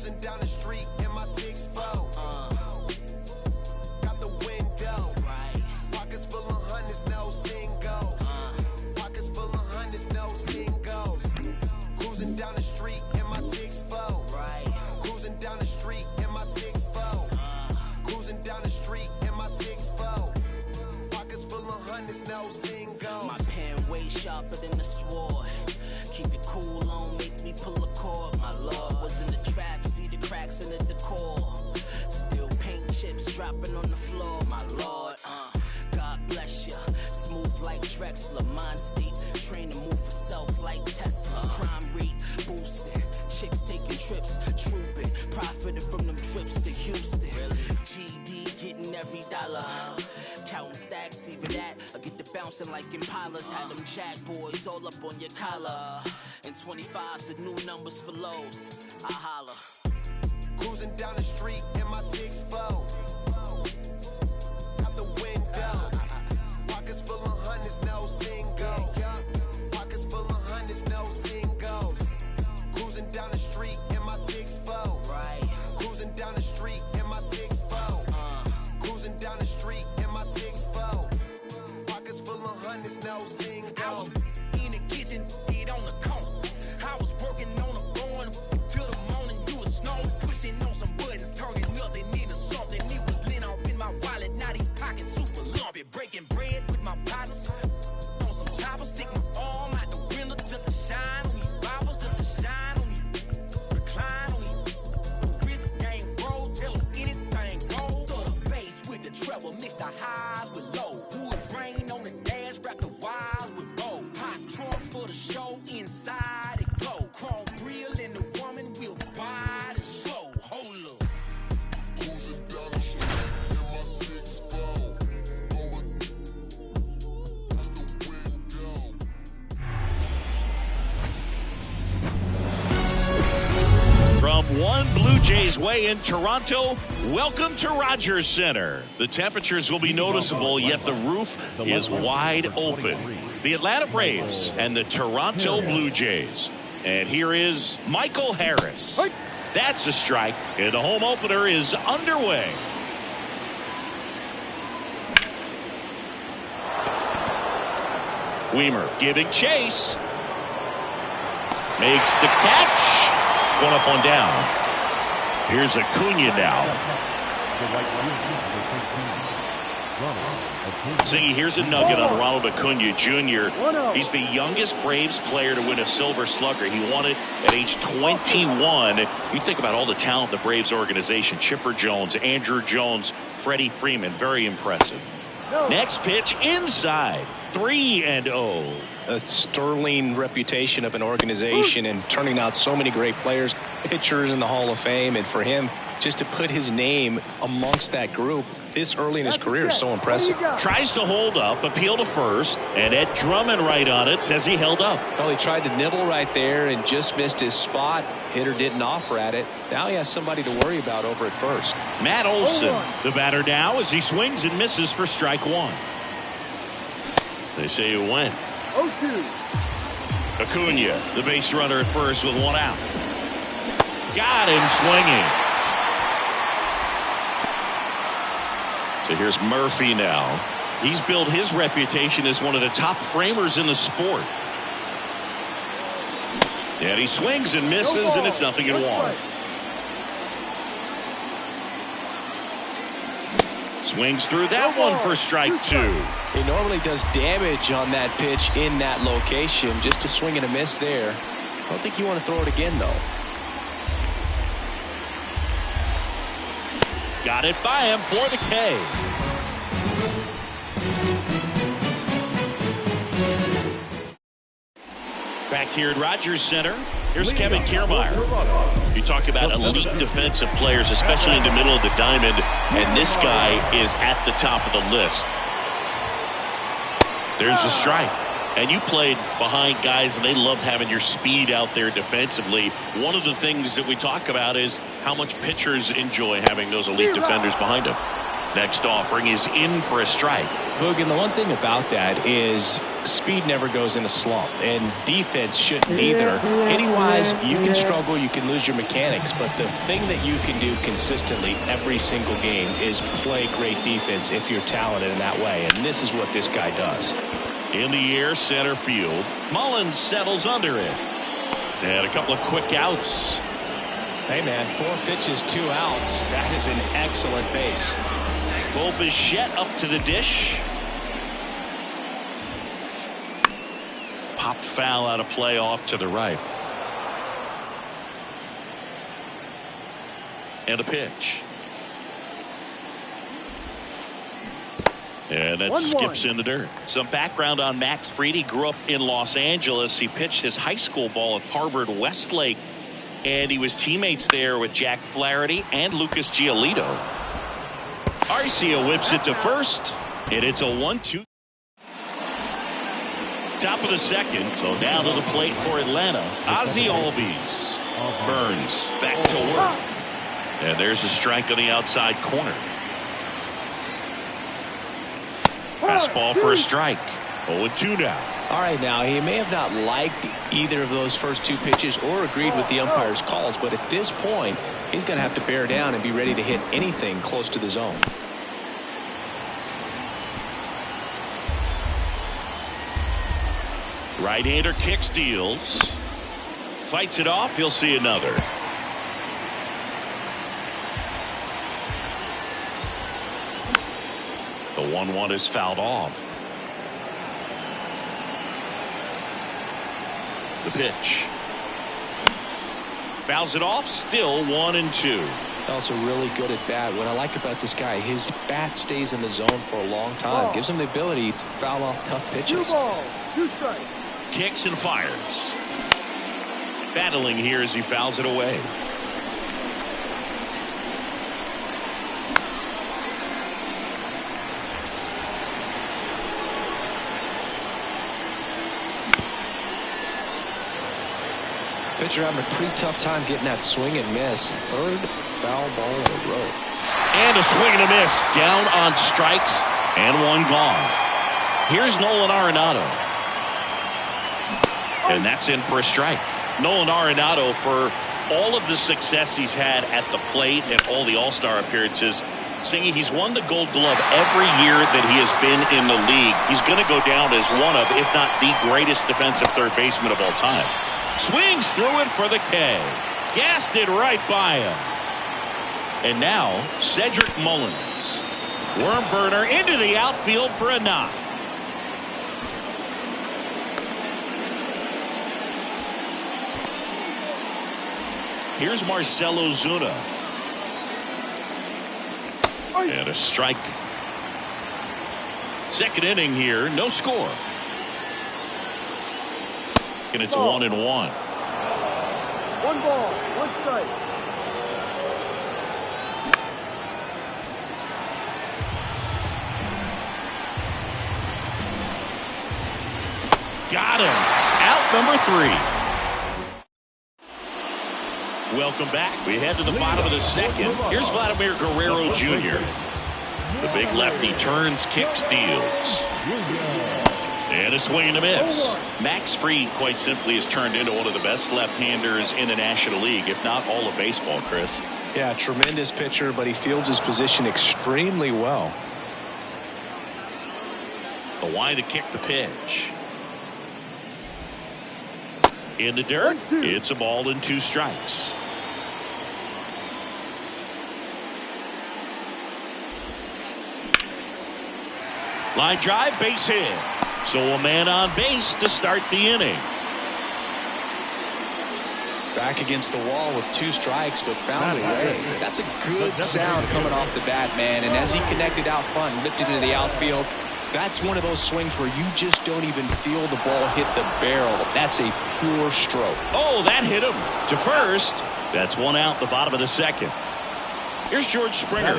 Cruising down the street in my 6'4". Got the window. Pockets full of hundreds, no singles. Pockets full of hundreds, no singles. Cruising down the street in my 6'4". Cruising down the street in my 6'4". Cruising down the street in my 6'4". Pockets full of hundreds, no singles. My pen way sharper than the sword. Keep it cool on, make me pull a cord. My lord was in the trap, see the cracks in the decor. Still paint chips dropping on the floor, my lord. God bless ya, smooth like Drexler. Mind state, train to move for self like Tesla. Crime rate boosted, chicks taking trips, trooping. Profited from them trips to Houston. GD getting every dollar. Counting stacks, even that. I get the bouncing like Impalas. Had them jack boys all up on your collar. And 25's the new numbers for lows. I holla. Cruising down the street in my 6'4". Out the window. Pockets full of hundreds, no singles. Pockets full of hundreds, no singles. Cruising down the street in my 6'4". Cruising down the street in my 6'4". Cruising down the street in my 6'4". Pockets full of hundreds, no singles. In the kitchen, get on the corner. I was working on a barn till the morning. You was snowing, pushing on some buttons, turning nothing into something. It was lit off in my wallet, now these pockets super lumpy. Breaking bread with my partners on some choppers, stick my arm out the window just to shine on these bottles, just to shine on these, recline on these. Wrist game roll, tell them anything goes. Throw the bass with the treble, mix the highs with low. Wood rain on the dash, wrap the wires with roll. Hot trunk for the show, inside it glow. Chrome grill and the woman will wide and slow. Hold up. Cruising down the street in my 6'4". Going out the window. From one Blue Jays way in Toronto, welcome to Rogers Center. The temperatures will be noticeable, yet the roof is wide open. The Atlanta Braves and the Toronto Blue Jays. And here is Michael Harris. That's a strike, and the home opener is underway. Weimer giving chase. Makes the catch. One up, one down. Here's Acuna now. See, here's a nugget on Ronald Acuna Jr. He's the youngest Braves player to win a Silver Slugger. He won it at age 21. You think about all the talent in the Braves organization. Chipper Jones, Andrew Jones, Freddie Freeman. Very impressive. Next pitch inside. 3-0. A sterling reputation of an organization and turning out so many great players, pitchers in the Hall of Fame, and for him just to put his name amongst that group this early in his career is so impressive. Tries to hold up, appeal to first, and Ed Drummond right on it, says he held up. Well, he tried to nibble right there and just missed his spot. Hitter didn't offer at it. Now he has somebody to worry about over at first. Matt Olson, the batter now, as he swings and misses for strike one. They say it went. Acuna, the base runner at first with one out. Got him swinging. So here's Murphy now. He's built his reputation as one of the top framers in the sport. And he swings and misses, and it's 0-1. Swings through that one for strike two. He normally does damage on that pitch in that location. Just a swing and a miss there. I don't think you want to throw it again, though. Got it by him for the K. Back here at Rogers Center, here's Kevin Kiermaier. You talk about elite defensive players, especially in the middle of the diamond, and this guy is at the top of the list. There's a strike. And you played behind guys, and they loved having your speed out there defensively. One of the things that we talk about is how much pitchers enjoy having those elite defenders behind them. Next offering is in for a strike. Boog, and the one thing about that is speed never goes in a slump, and defense shouldn't either. Hitting-wise, you can struggle, you can lose your mechanics, but the thing that you can do consistently every single game is play great defense if you're talented in that way, and this is what this guy does. In the air, center field. Mullins settles under it. And a couple of quick outs. Hey, man, 4 pitches, 2 outs. That is an excellent base. Bo Bichette up to the dish. Popped foul out of play off to the right. And a pitch. And that skips in the dirt. Some background on Max Fried. He grew up in Los Angeles. He pitched his high school ball at Harvard Westlake. And he was teammates there with Jack Flaherty and Lucas Giolito. Arcia whips it to first. And it's a 1-2. Top of the second. So down to the plate for Atlanta. Ozzie Albies. Burns back to work. And there's a strike on the outside corner. Fastball for a strike. 0-2 now. All right, now, he may have not liked either of those first 2 pitches or agreed with the umpire's calls, but at this point, he's going to have to bear down and be ready to hit anything close to the zone. Right-hander kicks, deals. Fights it off. He'll see another. The 1-1 is fouled off. The pitch. Fouls it off. Still 1-2. Also really good at bat. What I like about this guy, his bat stays in the zone for a long time. Gives him the ability to foul off tough pitches. 2 balls, 2 strikes. Kicks and fires. Battling here as he fouls it away. Pitcher having a pretty tough time getting that swing and miss. 3rd foul ball in a row. And a swing and a miss. Down on strikes and 1 gone. Here's Nolan Arenado. And that's in for a strike. Nolan Arenado, for all of the success he's had at the plate and all the All-Star appearances, Singy, he's won the Gold Glove every year that he has been in the league. He's going to go down as one of, if not the greatest defensive third baseman of all time. Swings through it for the K. Gassed it right by him. And now, Cedric Mullins. Worm burner into the outfield for a knock. Here's Marcell Ozuna. And a strike. Second inning here, no score. And it's 1-1. 1 ball, 1 strike. Got him. Out number 3. Welcome back. We head to the bottom of the second. Here's Vladimir Guerrero Jr. The big lefty turns, kicks, deals. And a swing and a miss. Max Fried, quite simply, has turned into one of the best left-handers in the National League, if not all of baseball, Chris. Yeah, tremendous pitcher, but he fields his position extremely well. The wide to kick the pitch. In the dirt, it's a ball and 2 strikes. Line drive, base hit. So a man on base to start the inning. Back against the wall with 2 strikes, but found a way. That's a good sound coming off the bat, man. And as he connected out front and lifted into the outfield, that's one of those swings where you just don't even feel the ball hit the barrel. That's a pure stroke. Oh, that hit him to first. That's 1 out, the bottom of the second. Here's George Springer.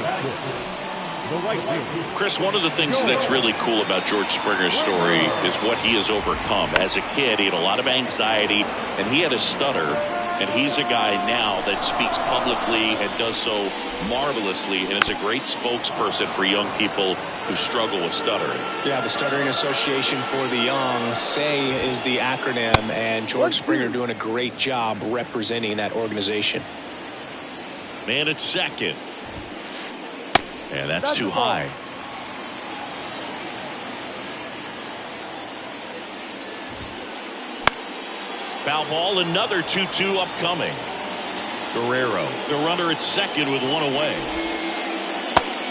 Chris, one of the things that's really cool about George Springer's story is what he has overcome. As a kid, he had a lot of anxiety, and he had a stutter. And he's a guy now that speaks publicly and does so marvelously, and is a great spokesperson for young people who struggle with stuttering. Yeah, the Stuttering Association for the Young, SAY is the acronym, and George Springer doing a great job representing that organization. Man at second. And that's too high. Foul ball, another 2-2 upcoming. Guerrero, the runner at second with one away.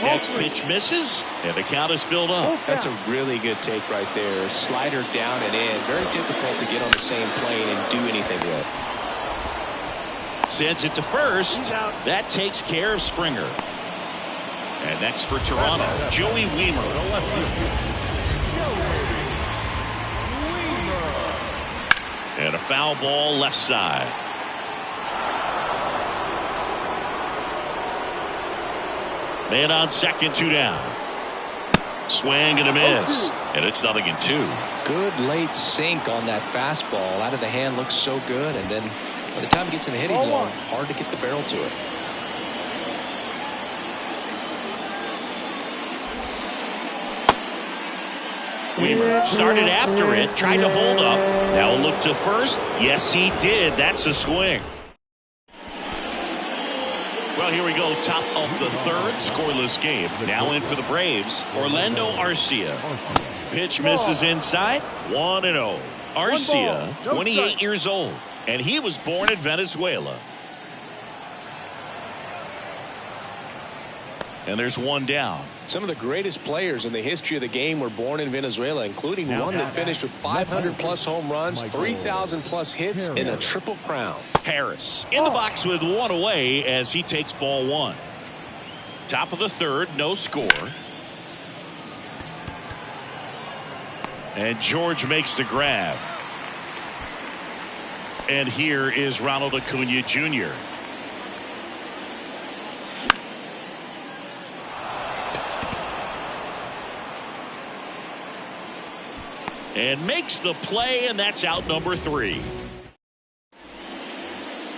Next pitch misses, and the count is filled up. That's a really good take right there. Slider down and in. Very difficult to get on the same plane and do anything with. Sends it to first. That takes care of Springer. And next for Toronto, Joey Wiemer. And a foul ball left side. Man on second, 2 down. Swing and a miss. And it's 0-2. Good late sink on that fastball. Out of the hand looks so good. And then by the time it gets in the hitting zone, hard to get the barrel to it. Wiemer started after it, tried to hold up. Now a look to first. Yes, he did. That's a swing. Well, here we go. Top of the third. Scoreless game. Now in for the Braves, Orlando Arcia. Pitch misses inside. 1-0. Arcia, 28 years old, and he was born in Venezuela. And there's one down. Some of the greatest players in the history of the game were born in Venezuela, including one that finished with 500-plus home runs, 3,000-plus hits, and a triple crown. Harris in the box with one away as he takes ball one. Top of the third, no score. And George makes the grab. And here is Ronald Acuna Jr. And makes the play, and that's out number 3.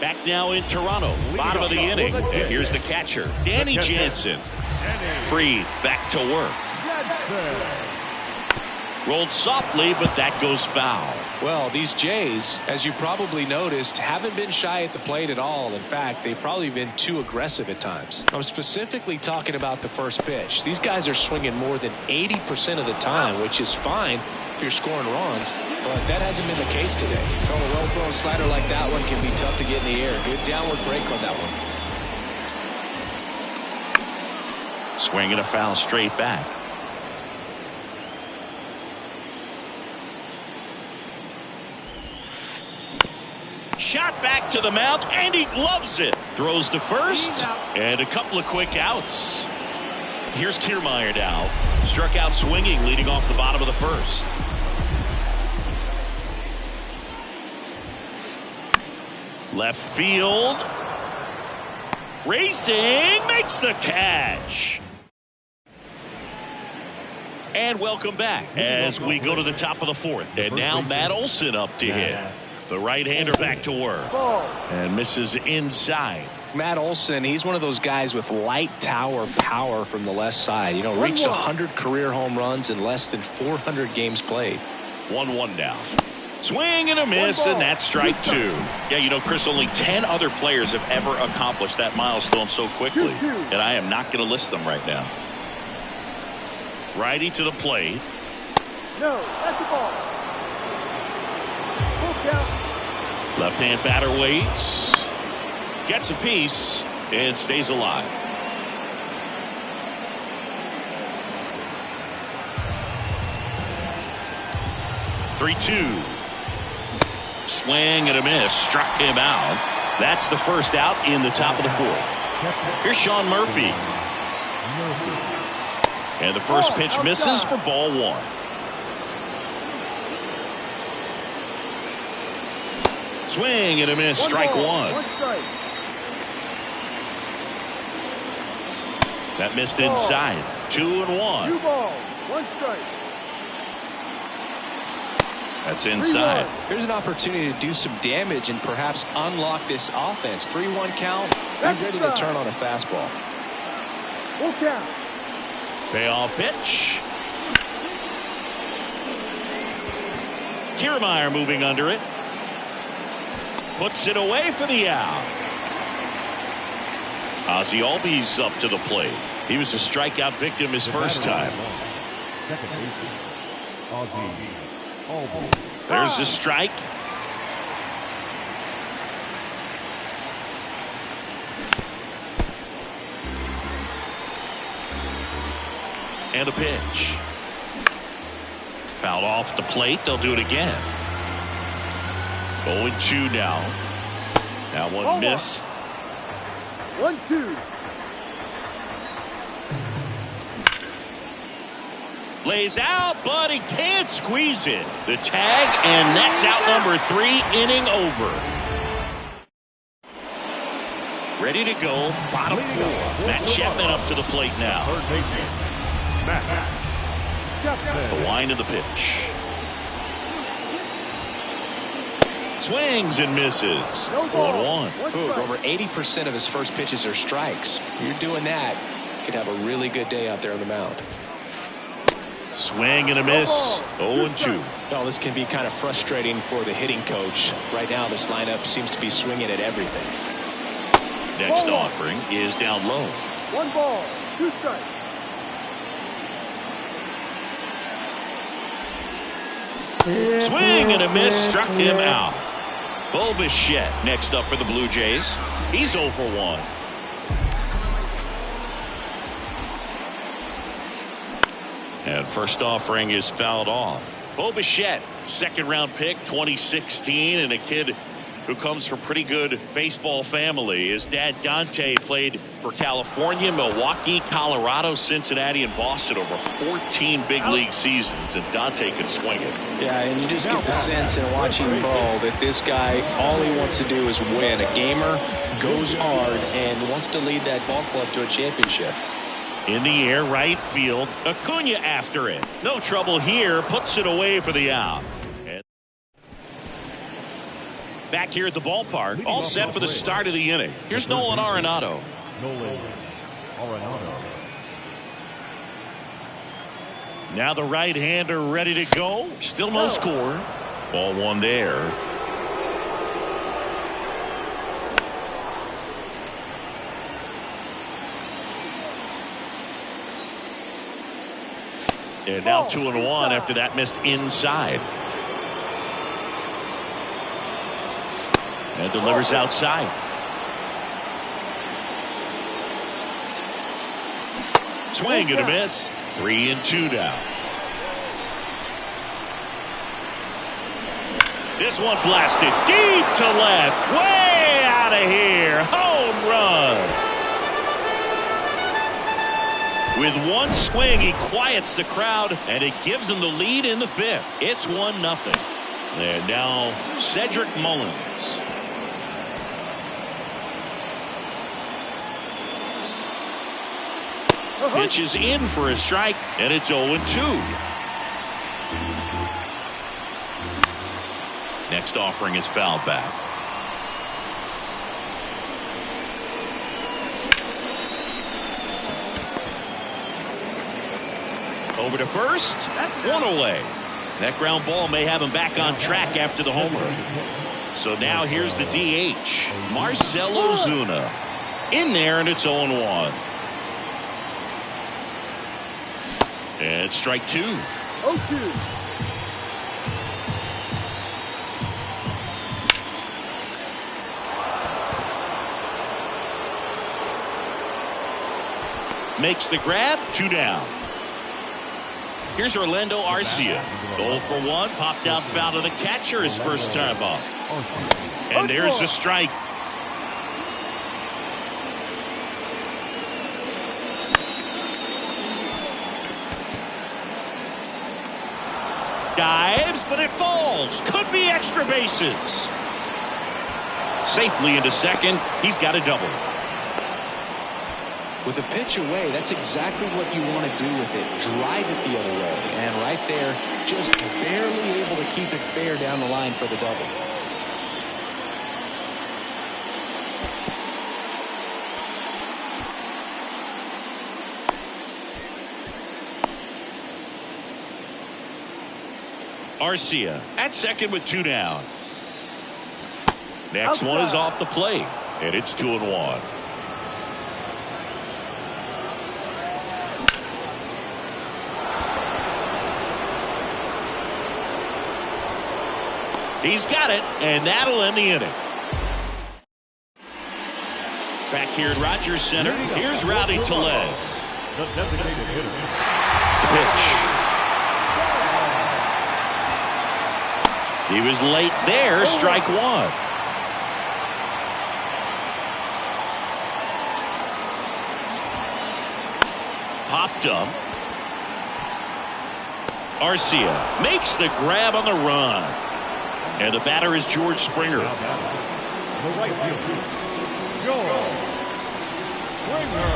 Back now in Toronto, bottom of the inning. And here's the catcher, Danny Jansen. Free, back to work. Rolled softly, but that goes foul. Well, these Jays, as you probably noticed, haven't been shy at the plate at all. In fact, they've probably been too aggressive at times. I'm specifically talking about the first pitch. These guys are swinging more than 80% of the time, which is fine if you're scoring runs, but that hasn't been the case today. A well-thrown slider like that one can be tough to get in the air. Good downward break on that one. Swinging a foul straight back. Shot back to the mound, and he gloves it. Throws to first, and a couple of quick outs. Here's Kiermaier now. Struck out swinging, leading off the bottom of the first. Left field. Racing, makes the catch. And welcome back as we go to the top of the fourth. And now Matt Olson up to hit. The right-hander back to work. And misses inside. Matt Olson, he's one of those guys with light tower power from the left side. You know, reached 100 career home runs in less than 400 games played. 1-1 now. Swing and a miss, and that's strike 2. Yeah, you know, Chris, only 10 other players have ever accomplished that milestone so quickly. And I am not going to list them right now. Righty to the plate. No, that's the ball. Left-hand batter waits. Gets a piece and stays alive. (3-2). Swing and a miss. Struck him out. That's the first out in the top of the fourth. Here's Sean Murphy. And the first pitch misses for ball one. Swing and a miss. Strike one. That missed inside. 2-1. 2 balls, 1 strike. That's inside. Here's an opportunity to do some damage and perhaps unlock this offense. 3-1 count. Be ready to turn on a fastball. Full count. Payoff pitch. Kiermaier moving under it. Puts it away for the out. Ozzie Albies up to the plate. He was a strikeout victim his first time. Second baseman, Ozzie Albies. There's the strike. And a pitch. Fouled off the plate. They'll do it again. 0-2 now. That one missed. 1-2. Lays out, but he can't squeeze it. The tag, and that's out number 3, inning over. Ready to go, bottom 4. Matt Chapman up to the plate now. Third baseman, Matt Chapman. The wind of the pitch. Swings and misses. 1-1. Boog, over 80% of his first pitches are strikes. You're doing that, you could have a really good day out there on the mound. Swing and a miss. 0-2. Well, this can be kind of frustrating for the hitting coach. Right now, this lineup seems to be swinging at everything. Next offering is down low. 1 ball, 2 strikes. Swing and a miss, struck him out. Bo Bichette next up for the Blue Jays. He's 0 for 1. And first offering is fouled off. Bo Bichette, second round pick, 2016, and a kid who comes from pretty good baseball family. His dad Dante played for California, Milwaukee, Colorado, Cincinnati, and Boston over 14 big league seasons, and Dante can swing it. Yeah, and you just get the sense in watching Bo that this guy, all he wants to do is win. A gamer, goes hard, and wants to lead that ball club to a championship. In the air, right field. Acuna after it. No trouble here. Puts it away for the out. And back here at the ballpark, all set for the start of the inning. Here's Nolan Arenado. Nolan Arenado. Now the right-hander ready to go. Still no score. Ball 1 there. And now 2-1 after that missed inside. And delivers outside. Swing and a miss. 3-2 now. This one blasted deep to left. Way out of here. Home run. With one swing, he quiets the crowd, and it gives him the lead in the 5th. It's 1-0. And now Cedric Mullins. Pitch is in for a strike, and it's 0-2. Next offering is fouled back. Over to first, 1 away. That ground ball may have him back on track after the homer. So now here's the DH, Marcell Ozuna. In there, and it's 0-1. And strike 2. 0-2. Makes the grab, 2 down. Here's Orlando Arcia. 0 for 1, popped out foul to the catcher his first time up. And there's a strike. Dives, but it falls. Could be extra bases. Safely into second. He's got a double. With a pitch away, that's exactly what you want to do with it. Drive it the other way. And right there, just barely able to keep it fair down the line for the double. Arcia at second with 2 down. Next one is off the plate, and it's 2-1. He's got it, and that'll end the inning. Back here at Rogers Center, here's Rowdy Tellez. The designated hitter. Pitch. He was late there, strike one. Popped up. Arcia makes the grab on the run. And the batter is George Springer. The right fielder, George Springer.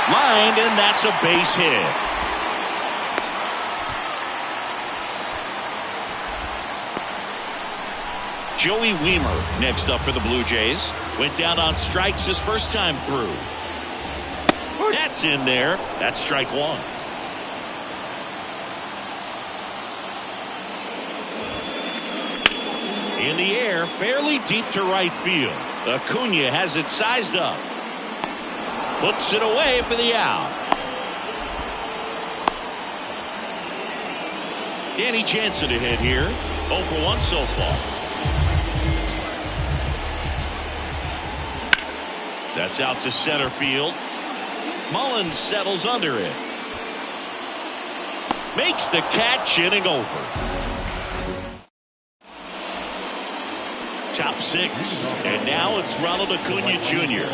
Lined, and that's a base hit. Joey Wiemer next up for the Blue Jays. Went down on strikes his first time through. That's in there. That's strike one. In the air, fairly deep to right field. Acuna has it sized up. Puts it away for the out. Danny Jansen to hit here. 0 for 1 so far. That's out to center field. Mullins settles under it. Makes the catch, inning over. Top 6, and now it's Ronald Acuna Jr.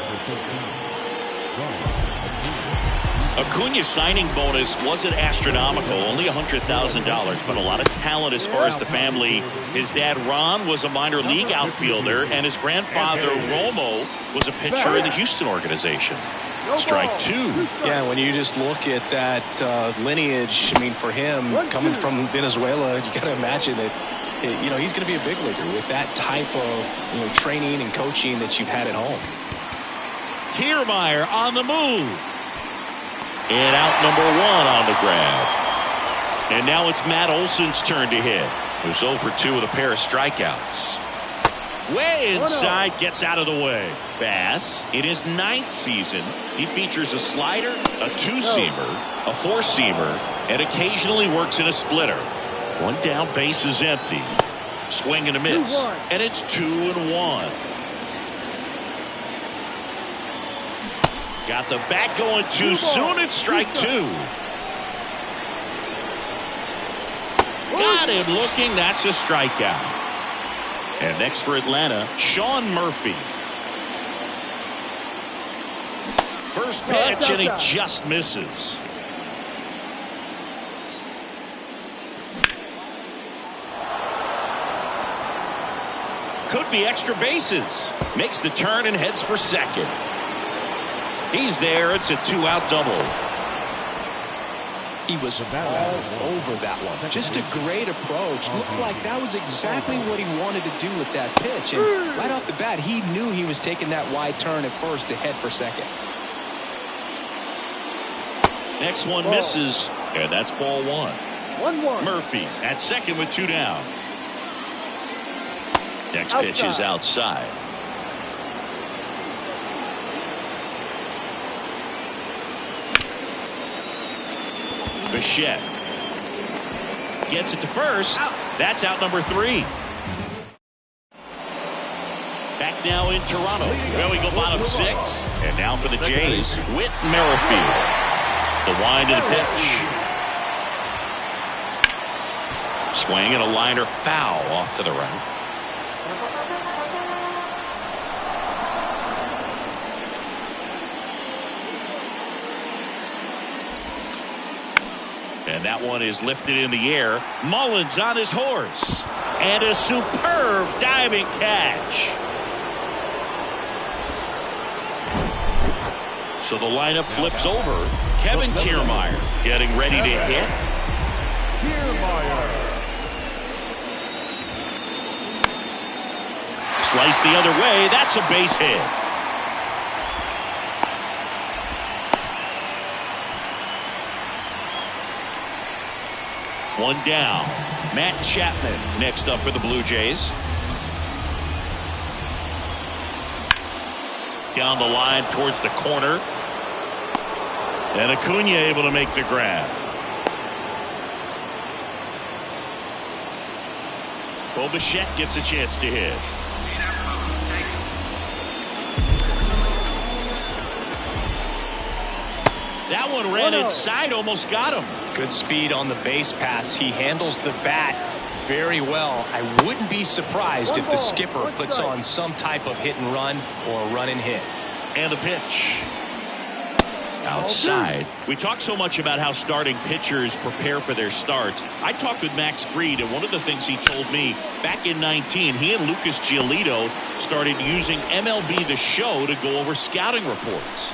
Acuna's signing bonus wasn't astronomical, only $100,000, but a lot of talent as far as the family. His dad, Ron, was a minor league outfielder, and his grandfather, Romo, was a pitcher in the Houston organization. Strike two. Yeah, when you just look at that lineage, I mean, for him, coming from Venezuela, you got to imagine that, you know, he's going to be a big leaguer with that type of, you know, training and coaching that you've had at home. Kiermaier on the move. And out number 1 on the grab. And now it's Matt Olson's turn to hit. Who's 0 for 2 with a pair of strikeouts. Way inside, gets out of the way. Bass, in his 9th season, he features a slider, a 2-seamer, a 4-seamer, and occasionally works in a splitter. 1 down, base is empty. Swing and a miss. And it's 2-1. Got the bat going too soon. It's strike 2. Got him looking. That's a strikeout. And next for Atlanta, Sean Murphy. First pitch, and he just misses. Could be extra bases. Makes the turn and heads for second. He's there. It's a 2-out double. He was all over that one. Just a great approach. Looked like that was exactly what he wanted to do with that pitch. And right off the bat, he knew he was taking that wide turn at first to head for second. Next one misses, and that's ball 1. Murphy at second with 2 down. Next pitch is outside. Bichette gets it to first. That's out number 3. Back now in Toronto, where we go bottom 6. And now for the Jays, Whit Merrifield. The wind of the pitch. Swing and a liner foul off to the right. And that one is lifted in the air. Mullins on his horse. And a superb diving catch. So the lineup flips over. Kevin Kiermaier getting ready to hit. Kiermaier. Slice the other way. That's a base hit. One down. Matt Chapman next up for the Blue Jays. Down the line towards the corner. And Acuna able to make the grab. Bo Bichette gets a chance to hit. That one ran inside, almost got him. Good speed on the base pass. He handles the bat very well. I wouldn't be surprised if the skipper puts on some type of hit and run or a run and hit. And the pitch. Outside. We talk so much about how starting pitchers prepare for their starts. I talked with Max Fried, and one of the things he told me back in 19, he and Lucas Giolito started using MLB The Show to go over scouting reports.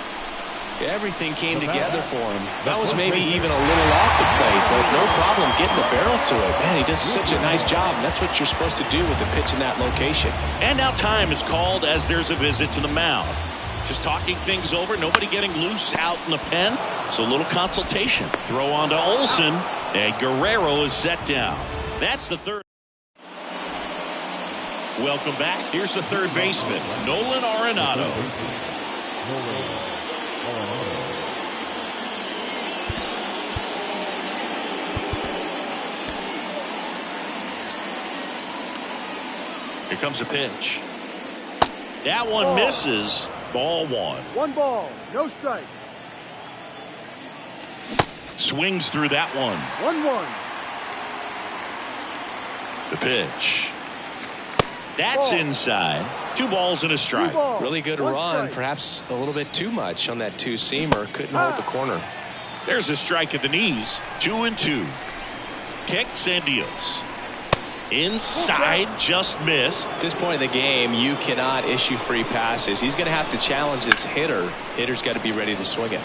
Everything came together for him. That was maybe even a little off the plate, but no problem getting the barrel to it. Man, he does such a nice job, and that's what you're supposed to do with the pitch in that location. And now time is called as there's a visit to the mound. Just talking things over, nobody getting loose out in the pen, so a little consultation. Throw on to Olsen, and Guerrero is set down. That's the third. Welcome back. Here's the third baseman, Nolan Arenado. Here comes a pitch. That one misses. Ball one. 1 ball, no strike. Swings through that one. 1-1. The pitch. That's inside. 2 balls and a strike. Really good run. Perhaps a little bit too much on that two-seamer. Couldn't hold the corner. There's a strike at the knees. 2-2. Kicks and deals. Inside, just missed. At this point in the game, you cannot issue free passes. He's going to have to challenge this hitter. Hitter's got to be ready to swing it.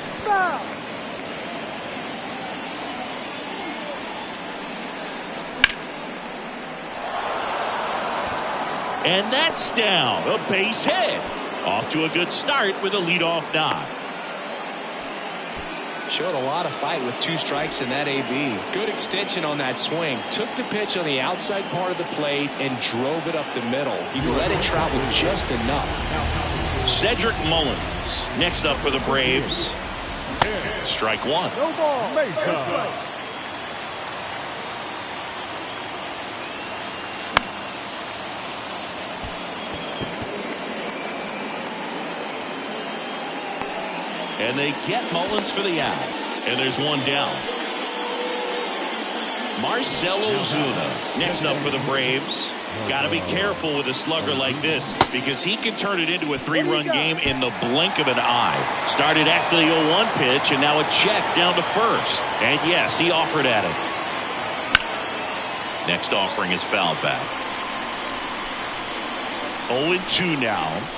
And that's down. A base hit. Off to a good start with a leadoff knock. Showed a lot of fight with 2 strikes in that AB. Good extension on that swing. Took the pitch on the outside part of the plate and drove it up the middle. He let it travel just enough. Cedric Mullins next up for the Braves. Strike 1. No ball. No strike. And they get Mullins for the out. And there's one down. Marcell Ozuna next up for the Braves. Got to be careful with a slugger like this because he can turn it into a 3-run game in the blink of an eye. Started after the 0-1 pitch and now a check down to first. And yes, he offered at it. Next offering is fouled back. 0-2 now.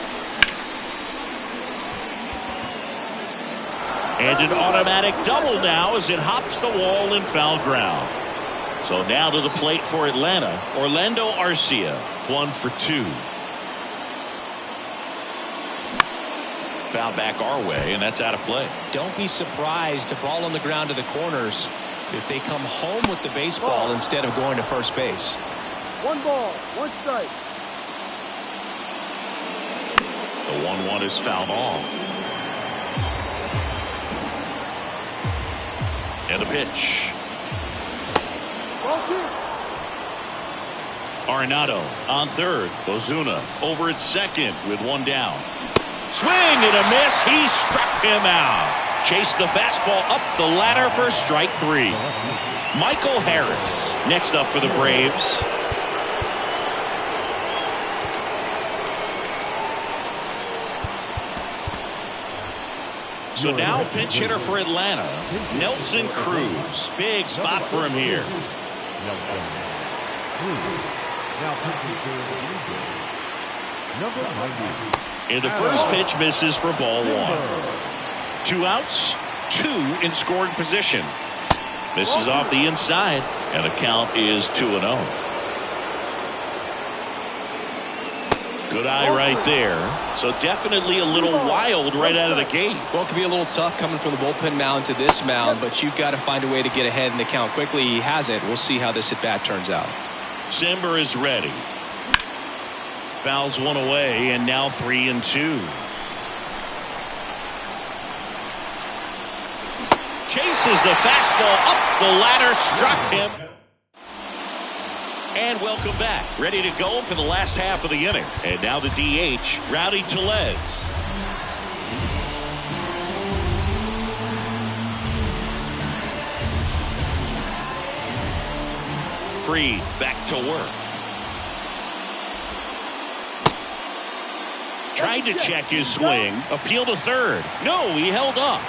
And an automatic double now as it hops the wall in foul ground. So now to the plate for Atlanta, Orlando Arcia, 1 for 2. Foul back our way, and that's out of play. Don't be surprised, a ball on the ground to the corners, if they come home with the baseball instead of going to first base. 1 ball, 1 strike. The 1-1 is fouled off. And a pitch. Arenado on third. Ozuna over at second with 1 down. Swing and a miss. He struck him out. Chased the fastball up the ladder for strike 3. Michael Harris next up for the Braves. So now pinch hitter for Atlanta, Nelson Cruz. Big spot for him here. Now pitching for the Blue Jays, number 90. And the first pitch misses for ball 1. 2 outs, 2 in scoring position. Misses off the inside, and the count is 2-0. Good eye right there. So definitely a little wild right out of the gate. Well, it can be a little tough coming from the bullpen mound to this mound, but you've got to find a way to get ahead in the count quickly. He hasn't. We'll see how this at-bat turns out. Simber is ready. Fouls one away, and now 3-2. Chases the fastball up the ladder, struck him. And welcome back. Ready to go for the last half of the inning. And now the DH, Rowdy Tellez. Free, back to work. Tried to check his swing. Appeal to third. No, he held up.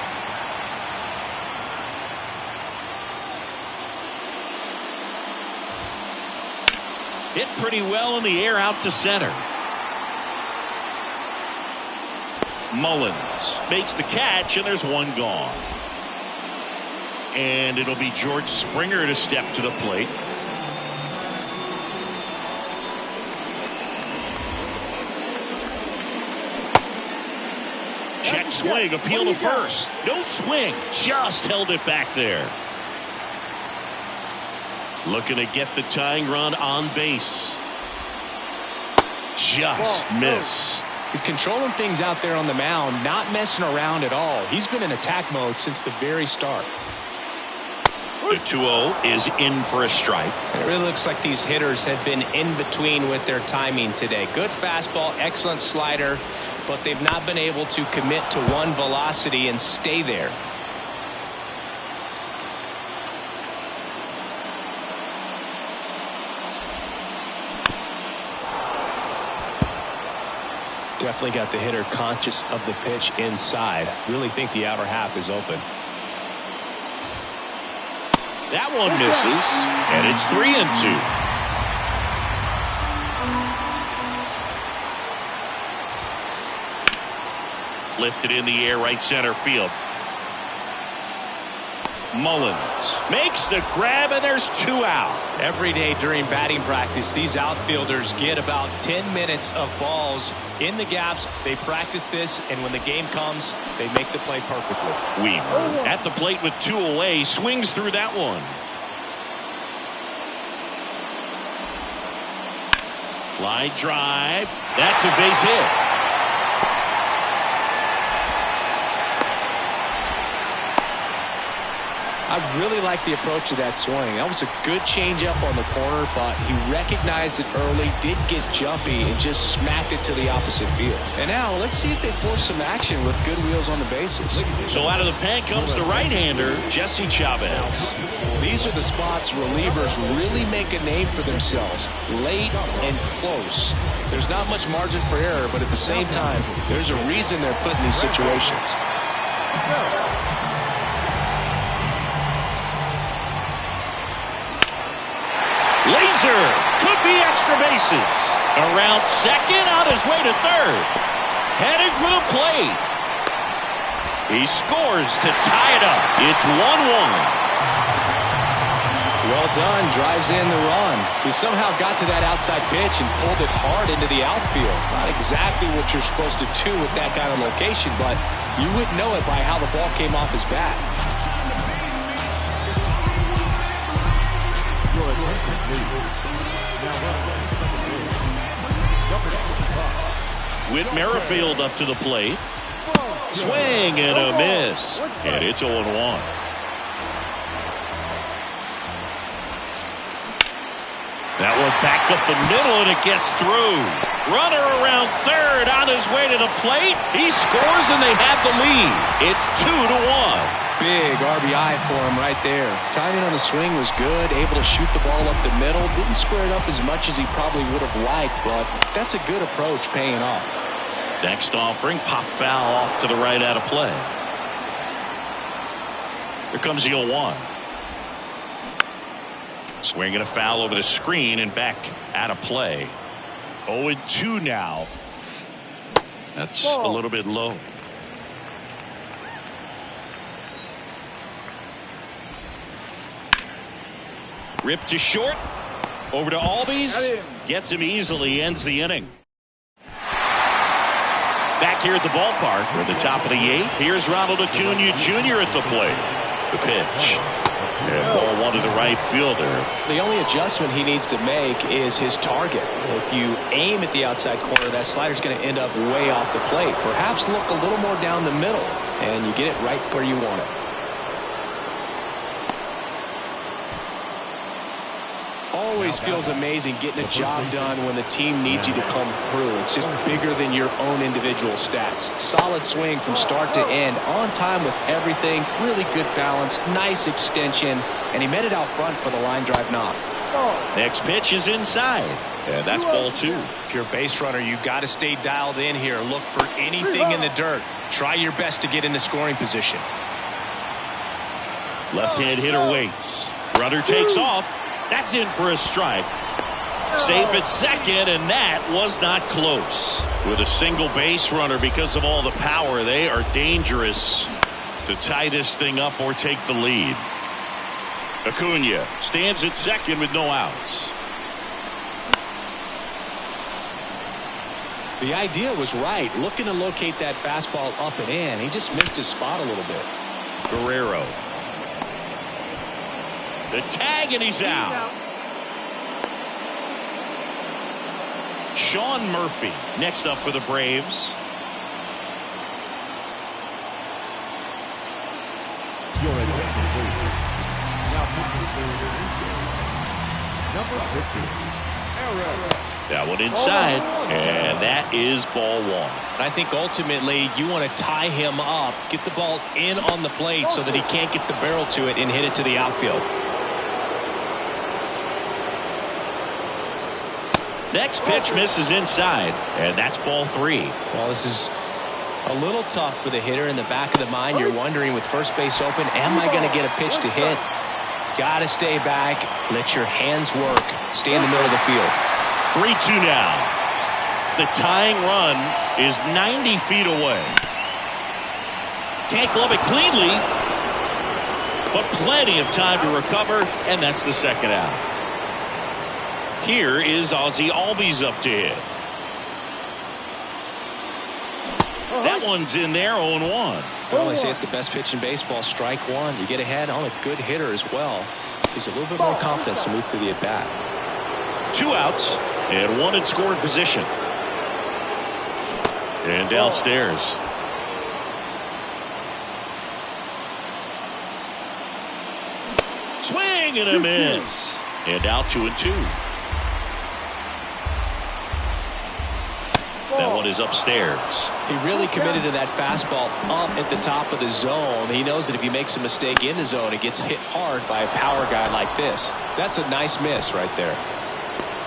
Hit pretty well in the air out to center. Mullins makes the catch, and there's one gone. And it'll be George Springer to step to the plate. Check swing, appeal to first. No swing, just held it back there. Looking to get the tying run on base. Just missed. He's controlling things out there on the mound, not messing around at all. He's been in attack mode since the very start. The 2-0 is in for a strike. It really looks like these hitters have been in between with their timing today. Good fastball, excellent slider, but they've not been able to commit to one velocity and stay there. Definitely got the hitter conscious of the pitch inside. Really think the outer half is open. That one misses, and it's 3-2. Lifted in the air, right center field. Mullins makes the grab, and there's 2 out. Every day during batting practice, these outfielders get about 10 minutes of balls in the gaps. They practice this, and when the game comes, they make the play perfectly. Weaver at the plate with 2 away, swings through that one. Line drive. That's a base hit. I really like the approach of that swing. That was a good changeup on the corner, but he recognized it early, did get jumpy, and just smacked it to the opposite field. And now let's see if they force some action with good wheels on the bases. So out of the pen comes the right-hander, Jesse Chavez. These are the spots relievers really make a name for themselves, late and close. There's not much margin for error, but at the same time, there's a reason they're put in these situations. Laser could be extra bases. Around second, on his way to third. Heading for the plate. He scores to tie it up. It's 1-1. Well done. Drives in the run. He somehow got to that outside pitch and pulled it hard into the outfield. Not exactly what you're supposed to do with that kind of location, but you wouldn't know it by how the ball came off his bat. Whit Merrifield up to the plate. Swing and a miss. And it's 0-1. That one back up the middle, and it gets through. Runner around third on his way to the plate. He scores, and they have the lead. It's 2-1. Big RBI for him right there. Timing on the swing was good, able to shoot the ball up the middle. Didn't square it up as much as he probably would have liked, but that's a good approach paying off. Next offering, pop foul off to the right out of play. Here comes the 0-1. Swinging a foul over the screen and back out of play. 0-2 now. That's a little bit low. Ripped to short. Over to Albies. Gets him easily. Ends the inning. Back here at the ballpark. We're at the top of the 8th. Here's Ronald Acuna Jr. at the plate. The pitch. And ball one to the right fielder. The only adjustment he needs to make is his target. If you aim at the outside corner, that slider's going to end up way off the plate. Perhaps look a little more down the middle, and you get it right where you want it. Always feels amazing getting a job done when the team needs you to come through. It's just bigger than your own individual stats. Solid swing from start to end, on time with everything, really good balance, nice extension, and he met it out front for the line drive knock. Next pitch is inside, and that's ball 2. If you're a base runner, you got to stay dialed in here. Look for anything in the dirt. Try your best to get into scoring position. Left-hand hitter waits. Runner takes off. That's in for a strike. Safe at second, and that was not close. With a single base runner, because of all the power, they are dangerous to tie this thing up or take the lead. Acuna stands at second with no outs. The idea was right, looking to locate that fastball up and in. He just missed his spot a little bit. Guerrero. The tag, and he's out. Sean Murphy next up for the Braves. Your attention, please. Now number 50. That one inside, and that is ball 1. I think ultimately you want to tie him up, get the ball in on the plate so that he can't get the barrel to it and hit it to the outfield. Next pitch misses inside, and that's ball 3. Well, this is a little tough for the hitter. In the back of the mind, you're wondering, with first base open, am I going to get a pitch to hit? Got to stay back, let your hands work, stay in the middle of the field. 3-2 now. The tying run is 90 feet away. Can't glove it cleanly, but plenty of time to recover, and that's the second out. Here is Ozzie Albies up to hit. That one's in there, 0-1. Well, they say it's the best pitch in baseball, strike one. You get ahead on a good hitter as well. Gives a little bit more confidence to move through the at-bat. 2 outs and 1 in scoring position. And downstairs. Swing and a miss. And out 2-2. That one is upstairs. He really committed to that fastball up at the top of the zone. He knows that if he makes a mistake in the zone, it gets hit hard by a power guy like this. That's a nice miss right there.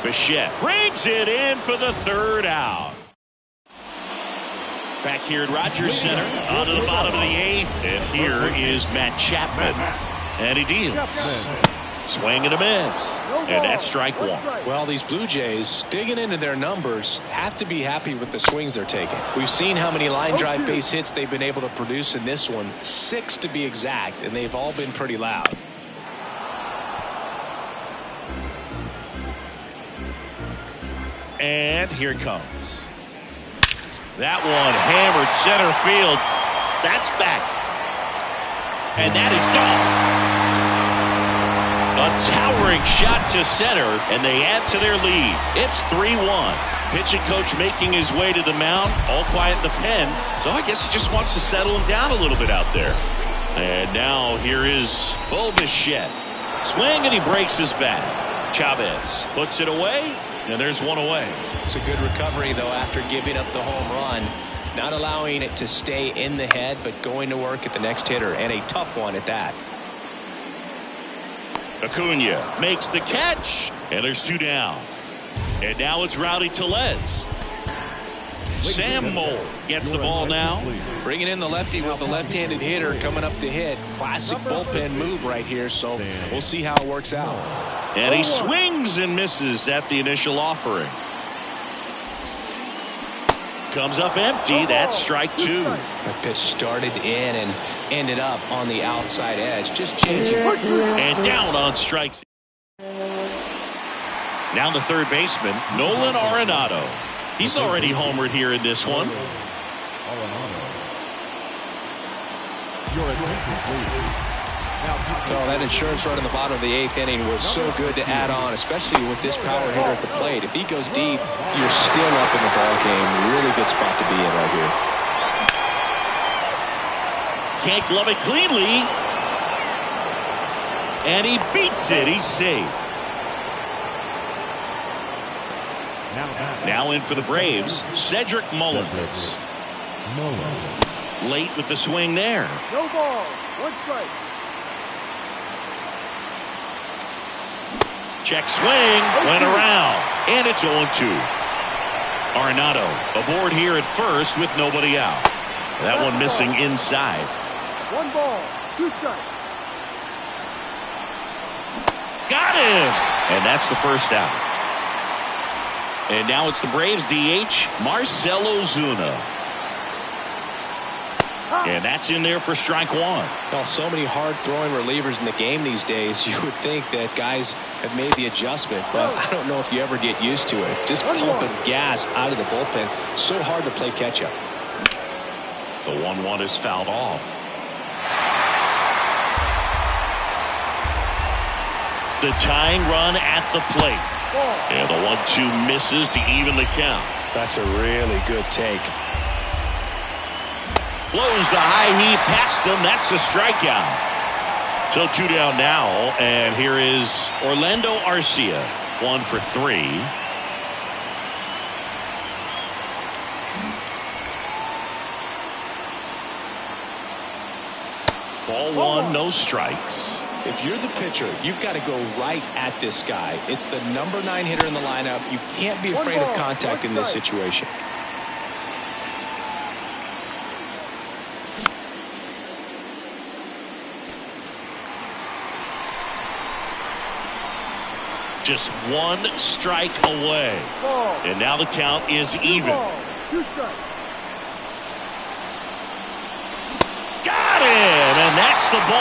Bichette brings it in for the 3rd out. Back here at Rogers Center, on to the bottom of the 8th, and here is Matt Chapman. And he deals. Swing and a miss. And that's strike 1. Well, these Blue Jays, digging into their numbers, have to be happy with the swings they're taking. We've seen how many line drive base hits they've been able to produce in this one. 6 to be exact, and they've all been pretty loud. And here it comes. That one hammered center field. That's back. And that is gone. A towering shot to center, and they add to their lead. It's 3-1. Pitching coach making his way to the mound, all quiet in the pen. So I guess he just wants to settle him down a little bit out there. And now here is Bo Bichette. Swing, and he breaks his bat. Chavez puts it away, and there's one away. It's a good recovery, though, after giving up the home run. Not allowing it to stay in the head, but going to work at the next hitter, and a tough one at that. Acuna makes the catch, and there's 2 down. And now it's Rowdy Tellez. Sam Moll gets the ball now. Bringing in the lefty with the left-handed hitter coming up to hit. Classic bullpen move right here, so we'll see how it works out. And he swings and misses at the initial offering. Comes up empty. That's strike 2. That pitch started in and ended up on the outside edge. Just changing. And down on strikes. Now the third baseman, Nolan Arenado. He's already homered here in this one. Well, that insurance run in the bottom of the 8th inning was so good to add on, especially with this power hitter at the plate. If he goes deep, you're still up in the ball game. Really good spot to be in right here. Can't glove it cleanly. And he beats it. He's safe. Now in for the Braves, Cedric Mullins. Late with the swing there. No ball. 1 strike. Check swing. Went around. And it's 0-2. Arenado aboard here at first with nobody out. That one missing inside. 1 ball. 2 strikes. Got him. And that's the first out. And now it's the Braves DH, Marcell Ozuna. And that's in there for strike 1. Well, so many hard-throwing relievers in the game these days, you would think that guys have made the adjustment, but I don't know if you ever get used to it. Just pumping gas out of the bullpen, so hard to play catch-up. The 1-1 is fouled off. The tying run at the plate. And the 1-2 misses to even the count. That's a really good take. Blows the high heat past him. That's a strikeout. So 2 down now. And here is Orlando Arcia. 1 for 3. Ball 1, no strikes. If you're the pitcher, you've got to go right at this guy. It's the number 9 hitter in the lineup. You can't be afraid of contact in this situation. Just 1 strike away. And now the count is even. 2 strikes. Got him! And that's the ball.